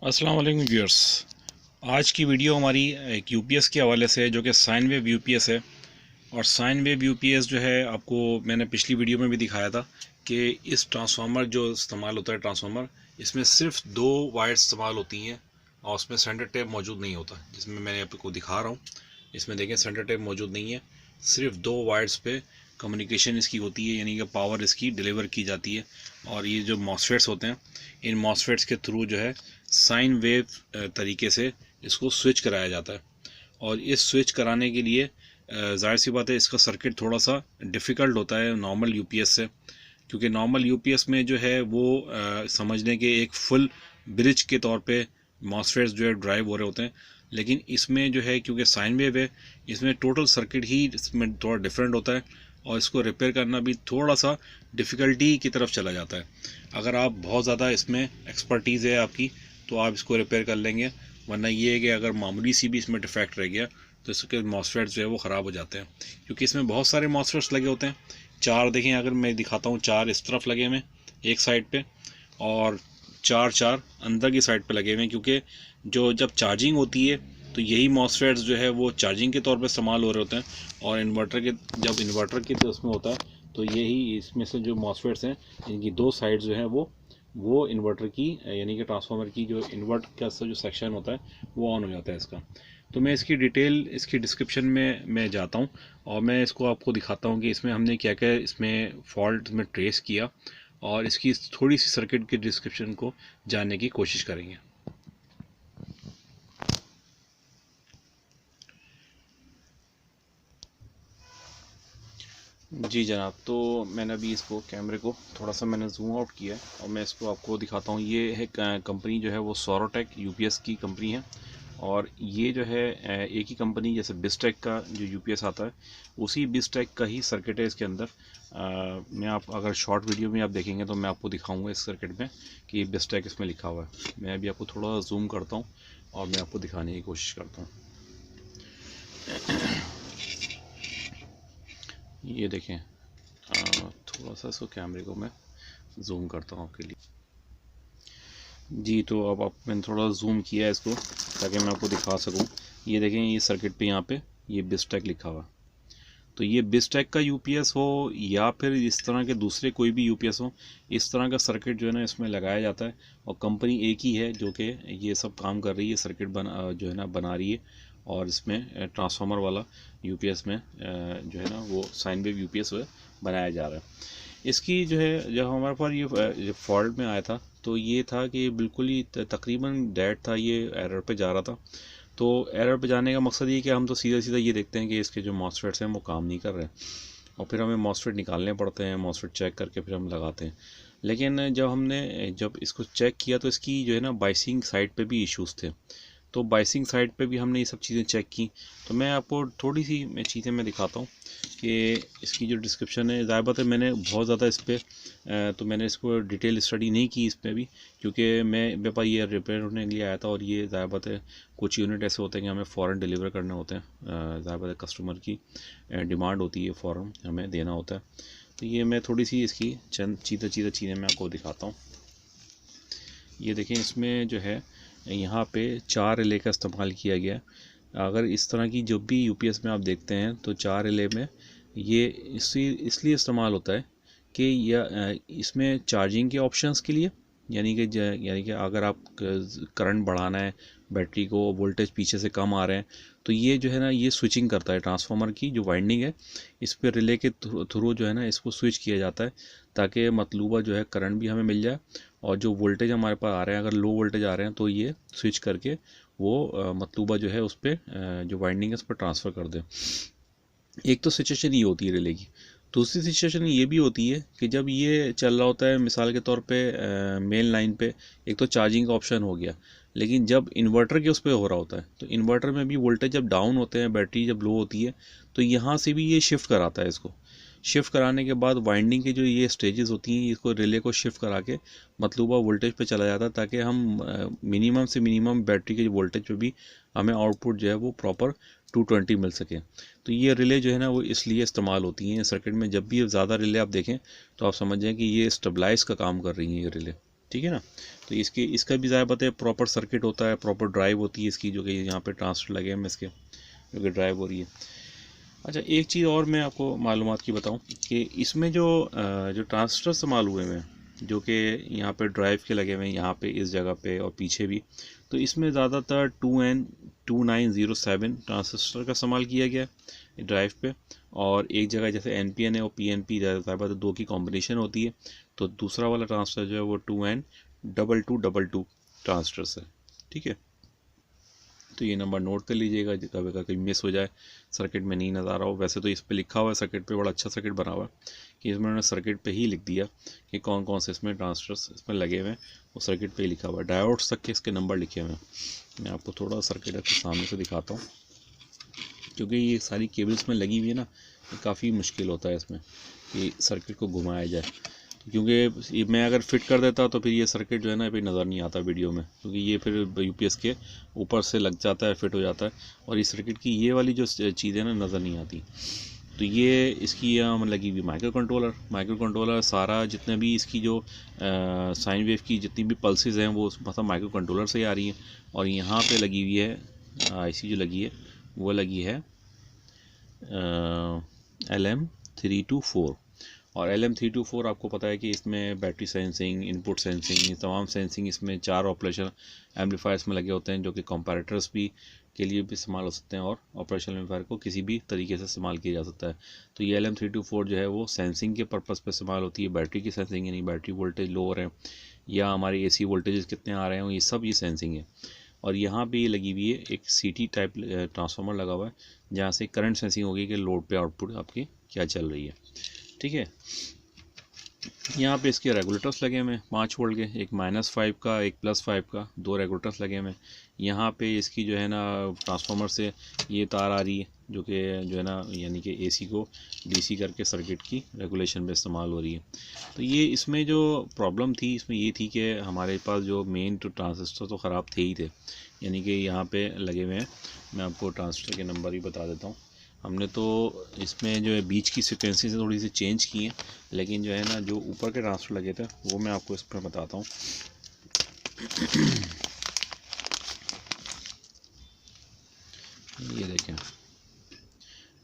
अस्सलाम वालेकुम व्यूअर्स। आज की वीडियो हमारी एक यूपीएस के हवाले से है जो कि साइन वेव यूपीएस है। और साइन वेव यूपीएस जो है आपको मैंने पिछली वीडियो में भी दिखाया था कि इस ट्रांसफार्मर जो इस्तेमाल होता है ट्रांसफार्मर, इसमें सिर्फ 2 वायर्स इस्तेमाल होती हैं और उसमें सेंटर टेप मौजूद नहीं होता, जिसमें मैंने आपको दिखा रहा हूँ। इसमें देखें सेंटर टेप मौजूद नहीं है, सिर्फ 2 वायर्स पे कम्युनिकेशन इसकी होती है, यानी कि पावर इसकी डिलीवर की जाती है। और ये जो मॉसफेट्स होते हैं, इन मॉसफेट्स के थ्रू जो है साइन वेव तरीके से इसको स्विच कराया जाता है। और इस स्विच कराने के लिए जाहिर सी बात है इसका सर्किट थोड़ा सा डिफ़िकल्ट होता है नॉर्मल यूपीएस से, क्योंकि नॉर्मल यूपीएस में जो है वो समझने के एक फुल ब्रिज के तौर पे मॉसफेट्स जो है ड्राइव हो रहे होते हैं। लेकिन इसमें जो है क्योंकि साइन वेव है, इसमें टोटल सर्किट ही इसमें थोड़ा डिफरेंट होता है और इसको रिपेयर करना भी थोड़ा सा डिफ़िकल्टी की तरफ चला जाता है। अगर आप बहुत ज़्यादा इसमें एक्सपर्टीज़ है आपकी तो आप इसको रिपेयर कर लेंगे, वरना ये है कि अगर मामूली सी भी इसमें डिफेक्ट रह गया तो इसके मॉसफेट्स जो है वो ख़राब हो जाते हैं। क्योंकि इसमें बहुत सारे मॉसफेट्स लगे होते हैं, 4 देखें, अगर मैं दिखाता हूँ 4 इस तरफ लगे हुए एक साइड पे और 4 अंदर की साइड पे लगे हुए हैं। क्योंकि जो जब चार्जिंग होती है तो यही मॉसफेट्स जो है वो चार्जिंग के तौर पे इस्तेमाल हो रहे होते हैं, और जब इन्वर्टर के तो उसमें होता है तो यही इसमें से जो मॉसफेट्स हैं इनकी 2 साइड्स जो हैं वो इन्वर्टर की यानी कि ट्रांसफार्मर की जो इन्वर्ट का जो सेक्शन होता है वो ऑन हो जाता है इसका। तो मैं इसकी डिटेल इसकी डिस्क्रिप्शन में मैं जाता हूँ और मैं इसको आपको दिखाता हूँ कि इसमें हमने क्या क्या इसमें फॉल्ट में ट्रेस किया, और इसकी थोड़ी सी सर्किट की डिस्क्रिप्शन को जानने की कोशिश करेंगे। जी जनाब, तो मैंने अभी इसको कैमरे को थोड़ा सा मैंने जूम आउट किया है और मैं इसको आपको दिखाता हूँ। ये है कंपनी जो है वो सोरोटेक यूपीएस की कंपनी है। और ये जो है एक ही कंपनी जैसे बिस्टेक का जो यूपीएस आता है उसी बिस्टेक का ही सर्किट है इसके अंदर। मैं आप अगर शॉर्ट वीडियो में आप देखेंगे तो मैं आपको दिखाऊंगा इस सर्किट में कि बिस्टेक इसमें लिखा हुआ है। मैं अभी आपको थोड़ा जूम करता हूँ और मैं आपको दिखाने की कोशिश करता हूँ। ये देखें, थोड़ा सा इसको कैमरे को मैं जूम करता हूँ आपके लिए। जी, तो अब आप मैंने थोड़ा जूम किया है इसको ताकि मैं आपको दिखा सकूँ। ये देखें, ये सर्किट पे यहाँ पे ये बिस्टेक लिखा हुआ। तो ये बिस्टेक का यूपीएस हो या फिर इस तरह के दूसरे कोई भी यूपीएस हो, इस तरह का सर्किट जो है ना इसमें लगाया जाता है। और कंपनी एक ही है जो कि ये सब काम कर रही है, सर्किट जो है ना बना रही है। और इसमें ट्रांसफार्मर वाला यूपीएस में जो है ना वो साइन वेव यूपीएस बनाया जा रहा है। इसकी जो है जब हमारे पास ये फॉल्ट में आया था तो ये था कि बिल्कुल ही तकरीबन डेड था, ये एरर पे जा रहा था। तो एरर पे जाने का मकसद ये कि हम तो सीधा सीधा ये देखते हैं कि इसके जो मॉसफेट्स हैं वो काम नहीं कर रहे हैं, और फिर हमें मॉसफेट निकालने पड़ते हैं, मॉसफेट चेक करके फिर हम लगाते हैं। लेकिन जब इसको चेक किया तो इसकी जो है ना बाइसिंग साइड पे भी इश्यूज़ थे। तो बाइसिंग साइड पे भी हमने ये सब चीज़ें चेक की। तो मैं आपको थोड़ी सी चीज़ें मैं दिखाता हूँ कि इसकी जो डिस्क्रिप्शन है, ज़ाहिर बात है मैंने बहुत ज़्यादा इस पर तो मैंने इसको डिटेल स्टडी नहीं की इस पर भी, क्योंकि मेरे पास ये रिपेयर होने के लिए आया था। और ये ज़ाहिर बात है कुछ यूनिट ऐसे होते हैं कि हमें फ़ौरन डिलीवर करने होते हैं, ज़ाहिर बात है कस्टमर की डिमांड होती है, फ़ौरन हमें देना होता है। तो ये मैं थोड़ी सी इसकी चंद चीज़ें मैं आपको दिखाता हूँ। ये देखें, इसमें जो है यहाँ पे 4 रिले का इस्तेमाल किया गया है। अगर इस तरह की जो भी यूपीएस में आप देखते हैं तो 4 रिले में ये इसलिए इस्तेमाल होता है कि इसमें चार्जिंग के ऑप्शंस के लिए, यानी कि अगर आप करंट बढ़ाना है, बैटरी को वोल्टेज पीछे से कम आ रहे हैं, तो ये जो है ना ये स्विचिंग करता है ट्रांसफार्मर की जो वाइंडिंग है, इस पर रिले के थ्रू जो है ना इसको स्विच किया जाता है ताकि मतलूबा जो है करंट भी हमें मिल जाए। और जो वोल्टेज हमारे पास आ रहे हैं, अगर लो वोल्टेज आ रहे हैं तो ये स्विच करके वो मतलूबा जो है उस पर जो वाइंडिंग है उस पर ट्रांसफ़र कर दे। एक तो सिचुएशन ये होती है रिले की। दूसरी सिचुएशन ये भी होती है कि जब ये चल रहा होता है, मिसाल के तौर पे मेन लाइन पे एक तो चार्जिंग का ऑप्शन हो गया, लेकिन जब इन्वर्टर के उस पर हो रहा होता है तो इन्वर्टर में भी वोल्टेज जब डाउन होते हैं, बैटरी जब लो होती है, तो यहाँ से भी ये शिफ्ट कराता है। इसको शिफ्ट कराने के बाद वाइंडिंग की जो ये स्टेजेस होती हैं, इसको रिले को शिफ्ट करा के मतलूबा वोल्टेज पे चला जाता है ताकि हम मिनिमम से मिनिमम बैटरी के वोल्टेज पे भी हमें आउटपुट जो है वो प्रॉपर 220 मिल सके। तो ये रिले जो है ना वो इसलिए इस्तेमाल होती हैं सर्किट में। जब भी ज़्यादा रिले आप देखें तो आप समझ जाएं कि ये स्टेबलाइज का काम कर रही हैं ये रिले, ठीक है ना। तो इसका भी ज़्यादा पता है, प्रॉपर सर्किट होता है, प्रॉपर ड्राइव होती है इसकी, जो कि यहाँ पे ट्रांसफर लगे हैं इसके, जो कि ड्राइव हो रही है। अच्छा, एक चीज़ और मैं आपको मालूमात की बताऊं कि इसमें जो ट्रांजिस्टर इस्तेमाल हुए हैं, जो कि यहाँ पे ड्राइव के लगे हुए हैं, यहाँ पे इस जगह पे और पीछे भी, तो इसमें ज़्यादातर 2N2907 ट्रांजिस्टर का इस्तेमाल किया गया है ड्राइव पे, और एक जगह जैसे NPN है और PNP, ज़्यादा दो की कॉम्बिनेशन होती है। तो दूसरा वाला ट्रांजिस्टर जो है वो 2N2222 ट्रांजिस्टर है, ठीक है। तो ये नंबर नोट कर लीजिएगा, कभी कभी मिस हो जाए, सर्किट में नहीं नज़र आ रहा हो। वैसे तो इस पर लिखा हुआ है, सर्किट पे बड़ा अच्छा सर्किट बना हुआ है कि इसमें उन्होंने सर्किट पे ही लिख दिया कि कौन कौन से इसमें ट्रांजिस्टर्स इसमें लगे हुए हैं, वो सर्किट पे ही लिखा हुआ है। डायोड्स तक के इसके नंबर लिखे हुए हैं। मैं आपको थोड़ा सर्किट आपके सामने से दिखाता हूँ, क्योंकि ये सारी केबल्स में लगी हुई है ना, काफ़ी मुश्किल होता है इसमें कि सर्किट को घुमाया जाए, क्योंकि मैं अगर फिट कर देता तो फिर ये सर्किट जो है ना फिर नज़र नहीं आता वीडियो में, क्योंकि ये फिर UPS के ऊपर से लग जाता है, फिट हो जाता है, और इस सर्किट की ये वाली जो चीज़ें ना नज़र नहीं आती। तो ये इसकी यहाँ लगी हुई माइक्रो कंट्रोलर सारा, जितने भी इसकी जो साइन वेव की जितनी भी पल्सेस हैं वो मतलब माइक्रो कंट्रोलर से ही आ रही हैं। और यहाँ पे लगी हुई है IC जो लगी है वो लगी है LM324। और LM324 आपको पता है कि इसमें बैटरी सेंसिंग, इनपुट सेंसिंग, तमाम सेंसिंग, इसमें 4 ऑपरेशन एम्पलीफायर्स में लगे होते हैं, जो कि कंपैरेटर्स भी के लिए भी इस्तेमाल हो सकते हैं, और ऑपरेशनल एम्पलीफायर को किसी भी तरीके से इस्तेमाल किया जा सकता है। तो ये LM324 जो है वो सेंसिंग के पर्पज़ पे इस्तेमाल होती है, बैटरी की सेंसिंग, यानी बैटरी वोल्टेज लो हो रहे हैं या हमारे AC वोल्टेज कितने आ रहे हैं, ये सब ये सेंसिंग है। और यहाँ पे ये लगी हुई है एक CT टाइप ट्रांसफार्मर लगा हुआ है, जहाँ से करंट सेंसिंग होगी कि लोड पे आउटपुट आपकी क्या चल रही है, ठीक है। यहाँ पे इसके रेगुलेटर्स लगे हुए हैं 5 वोल्ट के, एक -5 का, एक +5 का, 2 रेगुलेटर्स लगे हुए हैं। यहाँ पे इसकी जो है ना ट्रांसफार्मर से ये तार आ रही है, जो है ना यानी कि AC को DC करके सर्किट की रेगुलेशन में इस्तेमाल हो रही है। तो ये इसमें जो प्रॉब्लम थी इसमें ये थी कि हमारे पास जो मेन तो ट्रांजिस्टर तो ख़राब थे ही थे, यानी कि यहाँ पे लगे हुए हैं। मैं आपको ट्रांजिस्टर के नंबर ही बता देता हूँ। हमने तो इसमें जो है बीच की फ्रिक्वेंसी से थोड़ी सी चेंज की है, लेकिन जो है ना जो ऊपर के ट्रांसफर लगे थे वो मैं आपको इस पर बताता हूँ। ये देखें,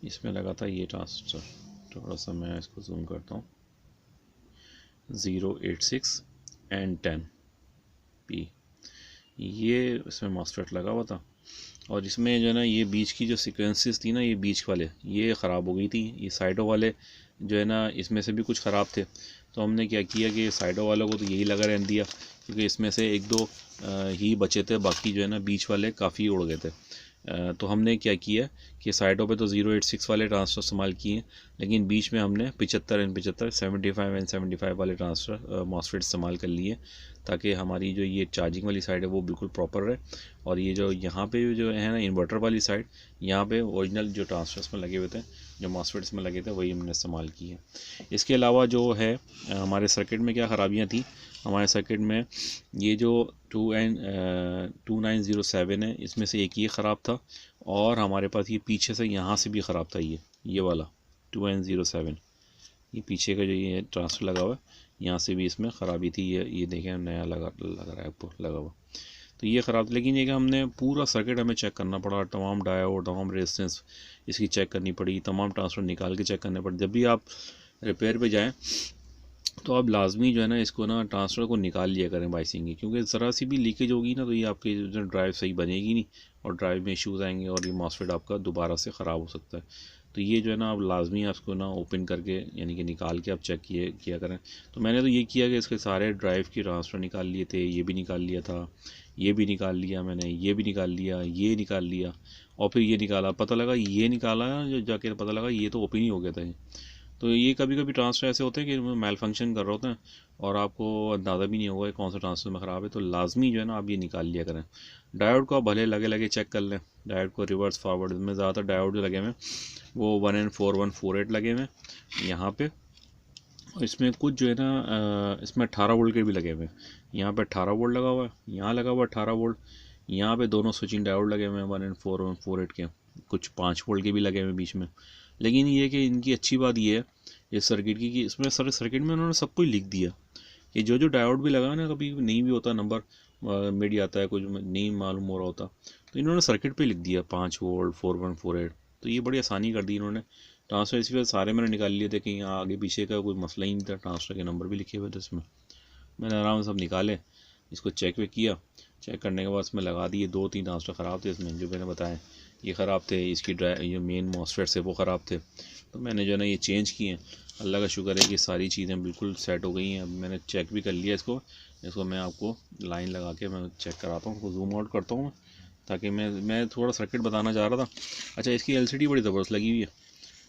इसमें लगा था ये ट्रांजिस्टर, थोड़ा सा मैं इसको जूम करता हूँ, 086 N10P, ये इसमें मॉसफेट लगा हुआ था। और इसमें जो है ना ये बीच की जो सीक्वेंसेस थी ना, ये बीच वाले ये ख़राब हो गई थी, ये साइडों वाले जो है ना इसमें से भी कुछ ख़राब थे। तो हमने क्या किया कि साइडों वालों को तो यही लगा रहने दिया, क्योंकि इसमें से 1-2 ही बचे थे, बाकी जो है ना बीच वाले काफ़ी उड़ गए थे। तो हमने क्या किया कि साइडों पे तो 086 वाले ट्रांसफर इस्तेमाल किए, लेकिन बीच में हमने 75N75, 75N75 वाले ट्रांसफर मॉसफेट इस्तेमाल कर लिए, ताकि हमारी जो ये चार्जिंग वाली साइड है वो बिल्कुल प्रॉपर रहे। और ये जो यहाँ पे जो है ना इन्वर्टर वाली साइड, यहाँ पे ओरिजिनल जो ट्रांसफर्स में लगे हुए थे, जो मॉसफेट्स में लगे थे, वही हमने इस्तेमाल किए। इसके अलावा जो है हमारे सर्किट में क्या ख़राबियाँ थी, हमारे सर्किट में ये जो 2907 है, इसमें से एक ये ख़राब था, और हमारे पास ये पीछे से यहाँ से भी ख़राब था, ये वाला 2N07, ये पीछे का जो ये ट्रांसफर लगा हुआ है, यहाँ से भी इसमें ख़राबी थी। ये देखें नया लग रहा है आपको लगा हुआ, तो ये ख़राब। लेकिन ये कि हमने पूरा सर्किट हमें चेक करना पड़ा, तमाम डायोड, तमाम रेजिस्टेंस इसकी चेक करनी पड़ी, तमाम ट्रांसफर निकाल के चेक करने पड़े। जब भी आप रिपेयर पे जाएं तो आप लाजमी जो है ना इसको ना ट्रांसफर को निकाल लिया करें बाइसिंग की, क्योंकि ज़रा सी भी लीकेज होगी ना तो ये आपकी जो ड्राइव सही बनेगी नहीं, और ड्राइव में इश्यूज़ आएंगे, और ये मॉसफेट आपका दोबारा से ख़राब हो सकता है। तो ये जो है ना आप लाजमी आपको ना ओपन करके यानी कि निकाल के आप चेक किया करें। तो मैंने तो ये किया कि इसके सारे ड्राइव की ट्रांसफ़र निकाल लिए थे, ये भी निकाल लिया था, ये भी निकाल लिया मैंने, ये भी निकाल लिया, ये निकाल लिया, और फिर ये निकाला, पता लगा ये निकाला जो जाके पता लगा ये तो ओपन ही हो गया था। तो ये कभी कभी ट्रांसफ़र ऐसे होते हैं कि मेल फंक्शन कर रहे होते हैं, और आपको अंदाज़ा भी नहीं होगा कौन सा ट्रांसफ़र में ख़राब है। तो लाजमी जो है ना आप ये निकाल लिया करें। डायोड को आप भले लगे चेक कर लें, डायोड को रिवर्स फॉरवर्ड में ज़्यादातर डायोड जो लगे हुए हैं वो 1N4148 लगे हुए हैं यहाँ पे। और इसमें कुछ जो है ना इसमें 18 वोल्ट के भी लगे हुए हैं, यहाँ पे 18 वोल्ट लगा हुआ है, यहाँ लगा हुआ है 18 वोल्ट, यहाँ पे दोनों स्विचिंग डायोड लगे हुए हैं 1N4148 के, कुछ 5 वोल्ट के भी लगे हुए हैं बीच में। लेकिन ये कि इनकी अच्छी बात ये है इस सर्किट की कि इसमें सारे सर्किट में उन्होंने सब कुछ लिख दिया ये जो डायोड भी लगा ना, कभी नहीं भी होता नंबर मिड आता है, कुछ नहीं मालूम हो रहा होता, तो इन्होंने सर्किट पे लिख दिया 5 वोल्ट 4148। तो ये बड़ी आसानी कर दी इन्होंने। ट्रांसफ़र इसी वजह सारे मैंने निकाल लिए थे, कहीं आगे पीछे का कोई मसला ही नहीं था, ट्रांसफ़र के नंबर भी लिखे हुए थे इसमें। मैंने आराम से सब निकाले, इसको चेक भी किया। चेक करने के बाद इसमें लगा दिए। 2-3 ट्रांसफ़र ख़राब थे इसमें, जो मैंने बताया ये ख़राब थे, इसकी ये मेन मॉसफेट्स है वो ख़राब थे, तो मैंने जो है ना ये चेंज किए। अल्लाह का शुक्र है कि सारी चीज़ें बिल्कुल सेट हो गई हैं। अब मैंने चेक भी कर लिया इसको मैं आपको लाइन लगा के मैं चेक कराता हूँ, उसको जूम आउट करता हूँ, ताकि मैं थोड़ा सर्किट बताना चाह रहा था। अच्छा, इसकी एलसीडी बड़ी ज़बरदस्त लगी हुई है,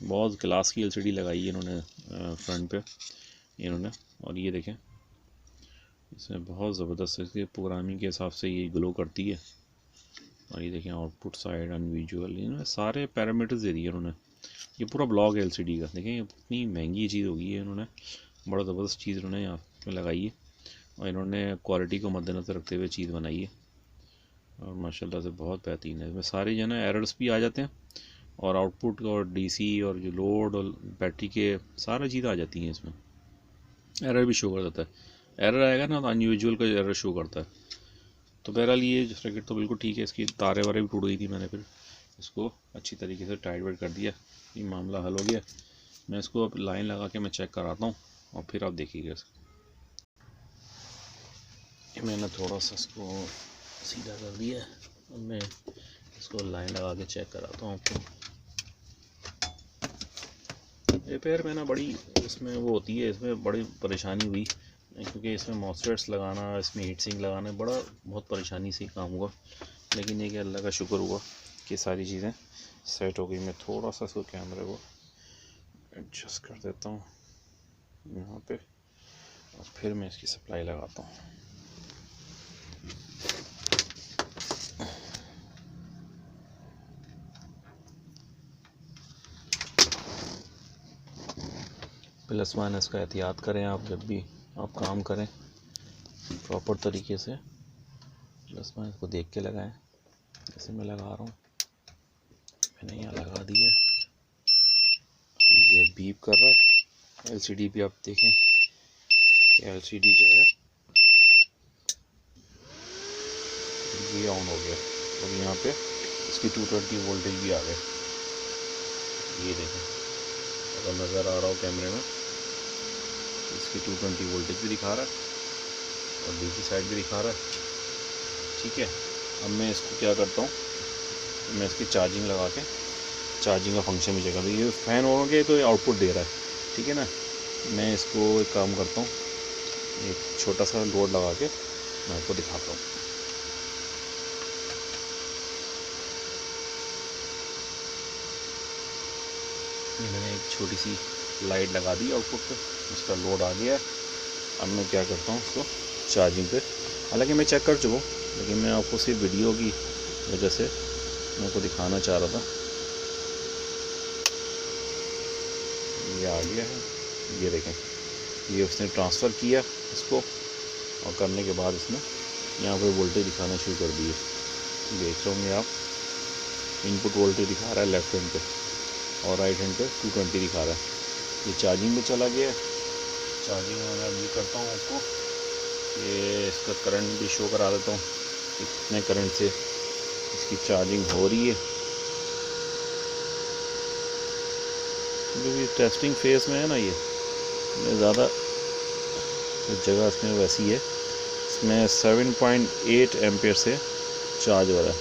बहुत क्लास की एलसीडी लगाई है इन्होंने फ्रंट पे इन्होंने। और ये देखें, इसमें बहुत ज़बरदस्त इसके प्रोग्रामिंग के हिसाब से ये ग्लो करती है। और ये देखें आउटपुट साइड अनविजुअल, इन्होंने सारे पैरामीटर्स दे दिए इन्होंने। ये पूरा ब्लॉक है एलसीडी का, देखें इतनी महंगी चीज़ होगी है, इन्होंने बड़ा ज़बरदस्त चीज़ इन्होंने यहाँ पे लगाई है। और इन्होंने क्वालिटी को मद्देनज़र रखते हुए चीज़ बनाई है, और माशाल्लाह से बहुत बेहतरीन है। इसमें सारे जो है ना एरर्स भी आ जाते हैं, और आउटपुट और डीसी और जो लोड और बैटरी के सारी चीज़ें आ जाती हैं इसमें। एरर भी शो कर देता है, एरर आएगा ना तो अनयूजुअल का एरर शो करता है। तो बहरहाल ये सर्किट तो बिल्कुल ठीक है। इसकी तारे वारे भी टूट गई थी, मैंने फिर इसको अच्छी तरीके से टाइट वाइट कर दिया, ये मामला हल हो गया। मैं इसको अब लाइन लगा के मैं चेक कराता हूँ, और फिर आप देखिएगा इसको। मैंने थोड़ा सा इसको सीधा कर दिया, अब मैं इसको लाइन लगा के चेक कराता हूँ आपको। रिपेयर में ना बड़ी इसमें वो होती है, इसमें बड़ी परेशानी हुई, क्योंकि इसमें मॉसफेट्स लगाना, इसमें हीट सिंक लगाना बहुत परेशानी से काम हुआ। लेकिन ये कि अल्लाह का शुक्र हुआ कि सारी चीज़ें सेट हो गई। मैं थोड़ा सा इसको कैमरे को एडजस्ट कर देता हूँ यहाँ पे, और फिर मैं इसकी सप्लाई लगाता हूँ। प्लस माइनस का एहतियात करें आप, जब भी आप काम करें प्रॉपर तरीके से प्लस माइनस को देख के लगाएं। जैसे मैं लगा रहा हूँ, मैंने यहाँ लगा दिया, ये बीप कर रहा है। एलसीडी भी आप देखें कि एलसीडी जो है ये ऑन हो गया, और यहाँ पे इसकी 220 वोल्टेज भी आ गए। ये देखें, अगर नज़र आ रहा हो कैमरे में, इसकी 220 वोल्टेज भी दिखा रहा है, और डीसी साइड भी दिखा रहा है। ठीक है, अब मैं इसको क्या करता हूँ, मैं इसकी चार्जिंग लगा के चार्जिंग का फंक्शन भी चेक करता हूँ। ये फ़ैन हो गया तो ये आउटपुट दे रहा है, ठीक है ना। मैं इसको एक काम करता हूँ, एक छोटा सा लोड लगा के मैं आपको दिखाता हूँ। ये मैंने एक छोटी सी लाइट लगा दी आउटपुट पे, उसका लोड आ गया। अब मैं क्या करता हूँ, उसको चार्जिंग पे, हालांकि मैं चेक कर चुका हूँ, लेकिन मैं आपको सिर्फ वीडियो की वजह से मैं आपको दिखाना चाह रहा था। ये आ गया है, ये देखें, ये उसने ट्रांसफ़र किया इसको, और करने के बाद इसने यहाँ पर वोल्टेज दिखाना शुरू कर दिए। देख रहे होंगे आप, इनपुट वोल्टेज दिखा रहा है लेफ्ट हैंड पे, और राइट हैंड पे 220 दिखा रहा है। ये चार्जिंग में चला गया। चार्जिंग में मैं ये करता हूँ आपको, ये इसका करंट भी शो करा देता हूँ, कितने करंट से इसकी चार्जिंग हो रही है। क्योंकि टेस्टिंग फेज़ में है ना, ये ज़्यादा जगह इसमें वैसी है, इसमें 7.8 एम्पेयर से चार्ज हो रहा है।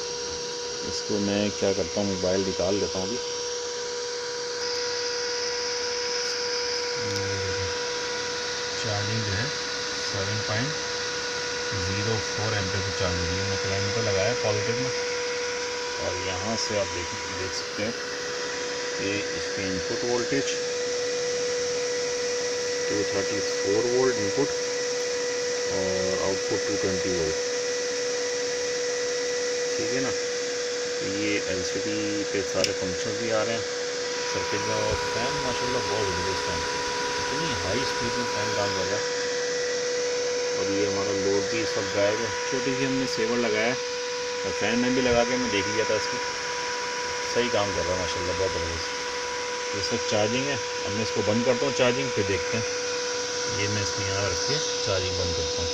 इसको मैं क्या करता हूँ, मोबाइल निकाल लेता हूँ अभी। चार्जिंग जो है 7.04 एम्पेयर की चार्जिंग है, मैंने किलोमीटर लगाया पॉजिटिव में। और यहाँ से आप देख सकते हैं कि इसकी इनपुट वोल्टेज 234 वोल्ट इनपुट, और आउटपुट 220 वोल्ट, ठीक है ना। तो ये एलसीडी पे सारे फंक्शन भी आ रहे हैं सर्किट में। और फैन माशाल्लाह बहुत ज़बरदस्त फैन, इतनी हाई स्पीड में फ़ैन काम कर रहा है। और ये हमारा लोड भी इस वक्त गायब है। छोटी सी हमने सेवर लगाया है, और फ़ैन में भी लगा के मैं देख लिया था, इसकी सही काम कर रहा है माशाल्लाह, बहुत ज़बरदस्त। इस वक्त चार्जिंग है, अब मैं इसको बंद करता हूँ चार्जिंग, फिर देखते हैं। ये मैं इसको यहाँ रख के चार्जिंग बंद करता हूँ।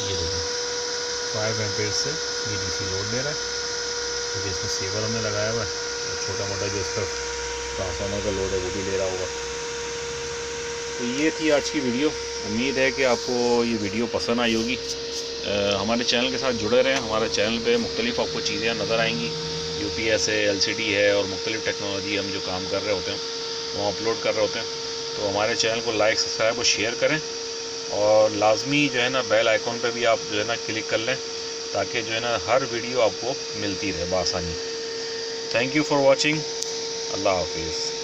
ये देखो 5 एम्पेयर से ये DC लोड ले रहा है, क्योंकि इसमें सेवर हमने लगाया हुआ है, और छोटा मोटा जो इसका ट्रांसफार्मर का लोड है वो भी ले रहा होगा। तो ये थी आज की वीडियो। उम्मीद है कि आपको ये वीडियो पसंद आई होगी। हमारे चैनल के साथ जुड़े रहें। हमारे चैनल पे मुख्तलिफ़ आपको चीज़ें नज़र आएंगी। UPS है, LCD है, और मुख्तलिफ़ टेक्नोलॉजी हम जो काम कर रहे होते हैं वो अपलोड कर रहे होते हैं। तो हमारे चैनल को लाइक, सब्सक्राइब और शेयर करें, और लाजमी जो है ना बेल आइकॉन पे भी आप जो है ना क्लिक कर लें, ताकि जो है ना हर वीडियो आपको मिलती रहे बआसानी। Thank you for watching. अल्लाह हाफिज़।